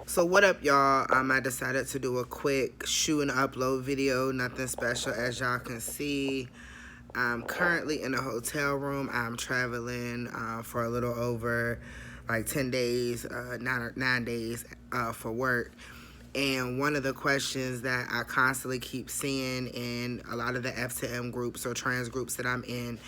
So what up, y'all? I decided to do a quick shoot and upload video. Nothing special, as y'all can see. I'm currently in a hotel room. I'm traveling for a little over like 10 days, 9 days for work. And one of the questions that I constantly keep seeing in a lot of the F to M groups or trans groups that I'm in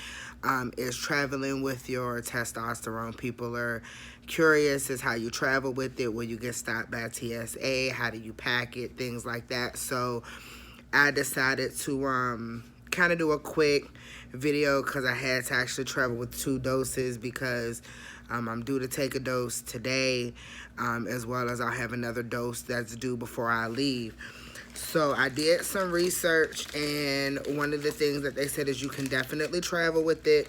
is traveling with your testosterone. People are curious as how you travel with it, will you get stopped by TSA, how do you pack it, things like that. So I decided to kind of do a quick video because I had to actually travel with 2 doses because I'm due to take a dose today, as well as I'll have another dose that's due before I leave. So I did some research, and one of the things that they said is you can definitely travel with it.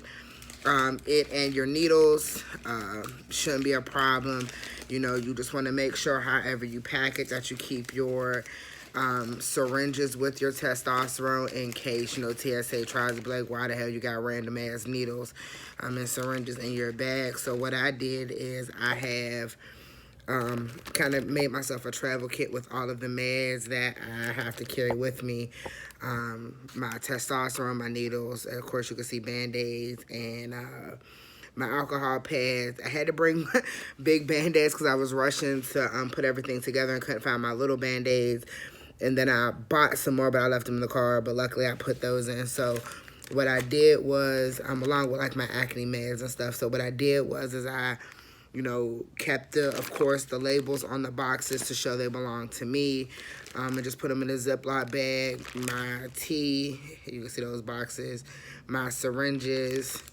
It and your needles shouldn't be a problem. You know, you just want to make sure, however you pack it, that you keep your syringes with your testosterone in case, you know, TSA tries to be like, why the hell you got random ass needles and syringes in your bag. So what I did is I have kind of made myself a travel kit with all of the meds that I have to carry with me. My testosterone, my needles, and of course you can see Band-Aids, and my alcohol pads. I had to bring big Band-Aids because I was rushing to put everything together and couldn't find my little Band-Aids. And then I bought some more, but I left them in the car, but luckily I put those in. So what I did was, along with like my acne meds and stuff, so what I did was I kept of course, the labels on the boxes to show they belong to me, and just put them in a Ziploc bag. My tea, you can see those boxes, my syringes,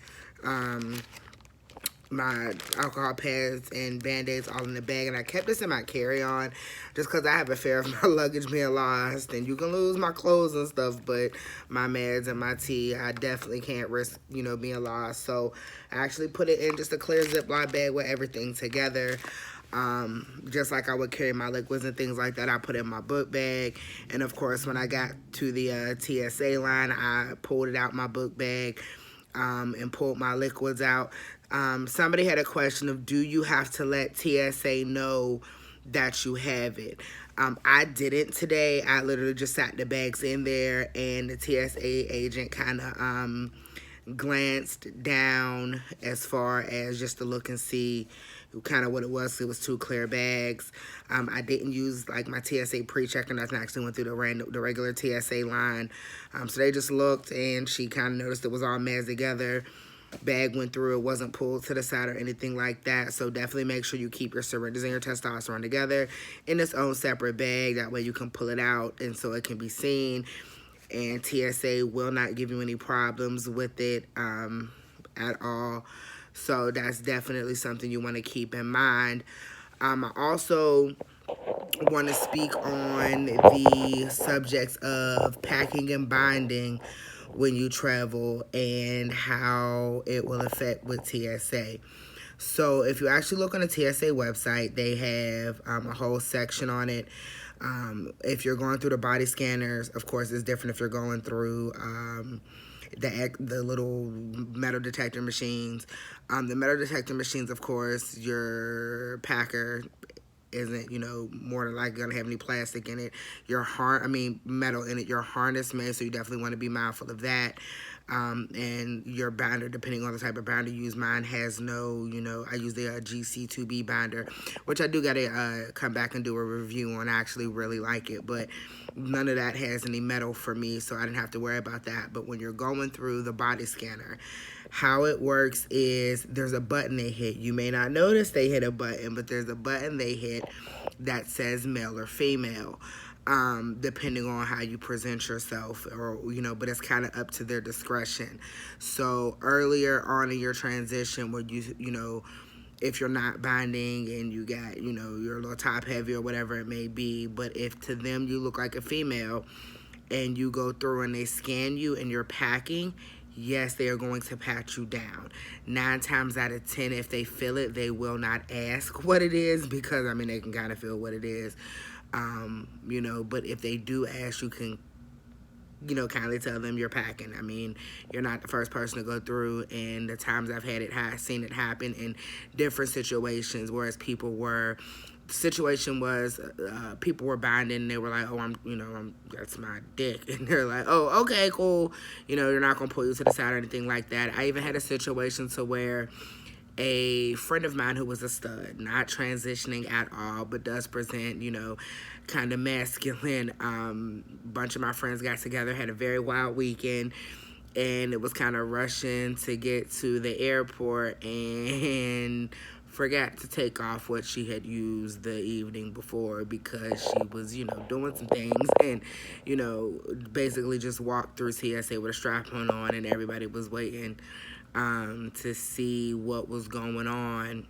my alcohol pads and Band-Aids all in the bag, and I kept this in my carry-on just because I have a fear of my luggage being lost, and you can lose my clothes and stuff, but my meds and my tea, I definitely can't risk, being lost. So I actually put it in just a clear Ziploc bag with everything together. Just like I would carry my liquids and things like that, I put it in my book bag. And of course, when I got to the TSA line, I pulled it out my book bag, and pulled my liquids out. Somebody had a question of, do you have to let TSA know that you have it? I didn't today. I literally just sat the bags in there, and the TSA agent kind of glanced down as far as just to look and see kind of what it was. It was 2 clear bags. I didn't use like my TSA pre-check or nothing. I actually went through the regular TSA line. So they just looked, and she kind of noticed it was all messed together. Bag went through, it wasn't pulled to the side or anything like that. So definitely make sure you keep your syringes and your testosterone together in its own separate bag. That way you can pull it out and so it can be seen, and TSA will not give you any problems with it at all. So that's definitely something you want to keep in mind. I also want to speak on the subjects of packing and binding when you travel and how it will affect with TSA. So if you actually look on the TSA website, they have a whole section on it. If you're going through the body scanners, of course, it's different if you're going through the little metal detector machines. The metal detector machines, of course, your packer isn't, more than likely gonna have any plastic in it. Metal in it. Your harness may, so you definitely want to be mindful of that. And your binder, depending on the type of binder you use, mine has no, I use the GC2B binder, which I do gotta come back and do a review on. I actually really like it, but none of that has any metal for me, so I didn't have to worry about that. But when you're going through the body scanner, how it works is there's a button they hit. You may not notice they hit a button, but there's a button they hit that says male or female, depending on how you present yourself, or but it's kind of up to their discretion. So earlier on in your transition, where if you're not binding and you got you're a little top heavy or whatever it may be, but if to them you look like a female and you go through and they scan you and you're packing, yes, they are going to pat you down. 9 times out of 10, if they feel it, they will not ask what it is, because they can kind of feel what it is. But if they do ask, you can kindly tell them you're packing. You're not the first person to go through, and the times I've seen it happen in different situations, whereas people were situation was people were binding and they were like, oh, that's my dick. And they're like, oh, okay, cool. You're not going to pull you to the side or anything like that. I even had a situation to where a friend of mine who was a stud, not transitioning at all, but does present, kind of masculine. Bunch of my friends got together, had a very wild weekend, and it was kind of rushing to get to the airport and forgot to take off what she had used the evening before because she was, doing some things and, basically just walked through TSA with a strap on and everybody was waiting to see what was going on.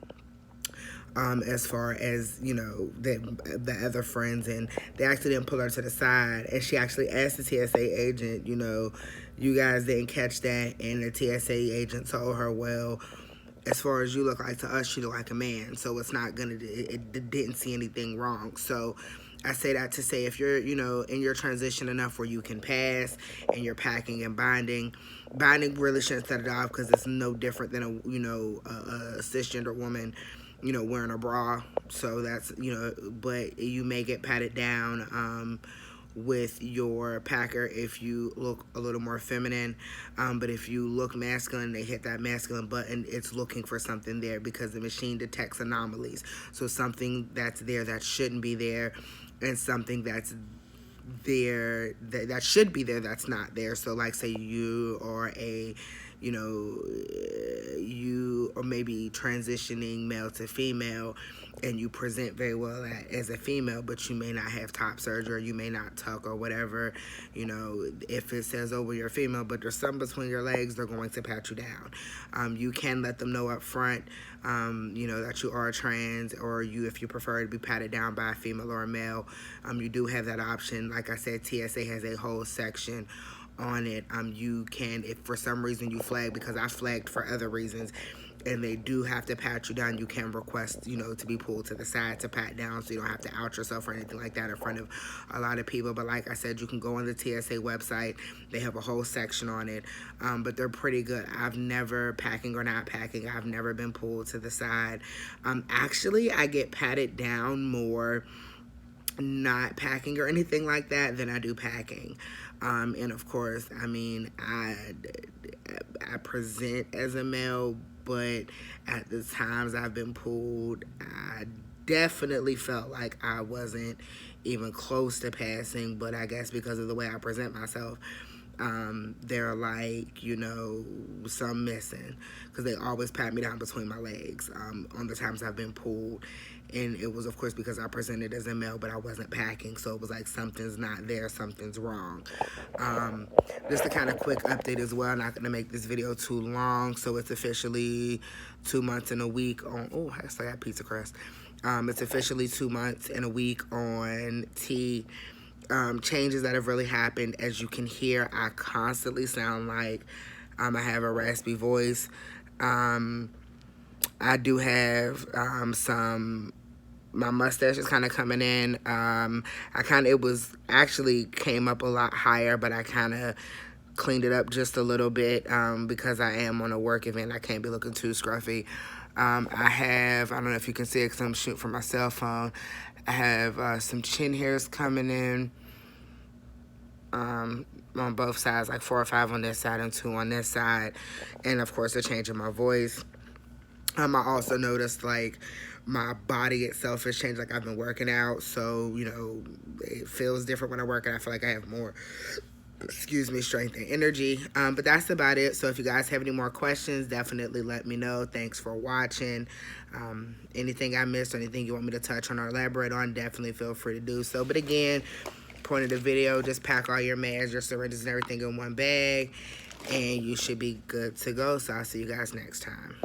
As far as, the other friends, and they actually didn't pull her to the side, and she actually asked the TSA agent, you guys didn't catch that, and the TSA agent told her, well, as far as you look like to us, you look like a man, so it's not gonna, it didn't see anything wrong. So I say that to say if you're, in your transition enough where you can pass and you're packing and binding really shouldn't set it off because it's no different than a cisgender woman, wearing a bra. So that's, but you may get patted down with your packer if you look a little more feminine. But if you look masculine, they hit that masculine button, it's looking for something there because the machine detects anomalies. So something that's there that shouldn't be there, and something that's there that should be there that's not there. So like say you are you or maybe transitioning male to female and you present very well as a female, but you may not have top surgery or you may not tuck or whatever, if it says, oh, well, you're a female, but there's something between your legs, they're going to pat you down. You can let them know up front, that you are trans, or if you prefer to be patted down by a female or a male, you do have that option. Like I said, TSA has a whole section on it. You can, if for some reason you flag, because I flagged for other reasons, and they do have to pat you down, you can request, to be pulled to the side to pat down so you don't have to out yourself or anything like that in front of a lot of people. But like I said, you can go on the TSA website. They have a whole section on it, but they're pretty good. I've never, packing or not packing, I've never been pulled to the side. Actually, I get patted down more not packing or anything like that than I do packing. And of course, I present as a male, but at the times I've been pulled, I definitely felt like I wasn't even close to passing, but I guess because of the way I present myself, they're like, some missing, because they always pat me down between my legs on the times I've been pulled. And it was, of course, because I presented as a male, but I wasn't packing. So it was like something's not there, something's wrong. Just a kind of quick update as well. I'm not going to make this video too long. So it's officially 2 months and a week on... Oh, I still got pizza crust. It's officially 2 months and a week on T. Changes that have really happened. As you can hear, I constantly sound like I have a raspy voice. I do have my mustache is kind of coming in. It was actually came up a lot higher, but I kind of cleaned it up just a little bit because I am on a work event. I can't be looking too scruffy. I don't know if you can see it because I'm shooting from my cell phone. I have some chin hairs coming in on both sides, like 4 or 5 on this side and 2 on this side. And of course, a change in my voice. I also noticed like my body itself has changed. Like I've been working out, so it feels different when I work, and I feel like I have more, strength and energy. But that's about it. So if you guys have any more questions, definitely let me know. Thanks for watching. Anything I missed or anything you want me to touch on or elaborate on, definitely feel free to do so. But again, point of the video, just pack all your meds, your syringes, and everything in one bag, and you should be good to go. So I'll see you guys next time.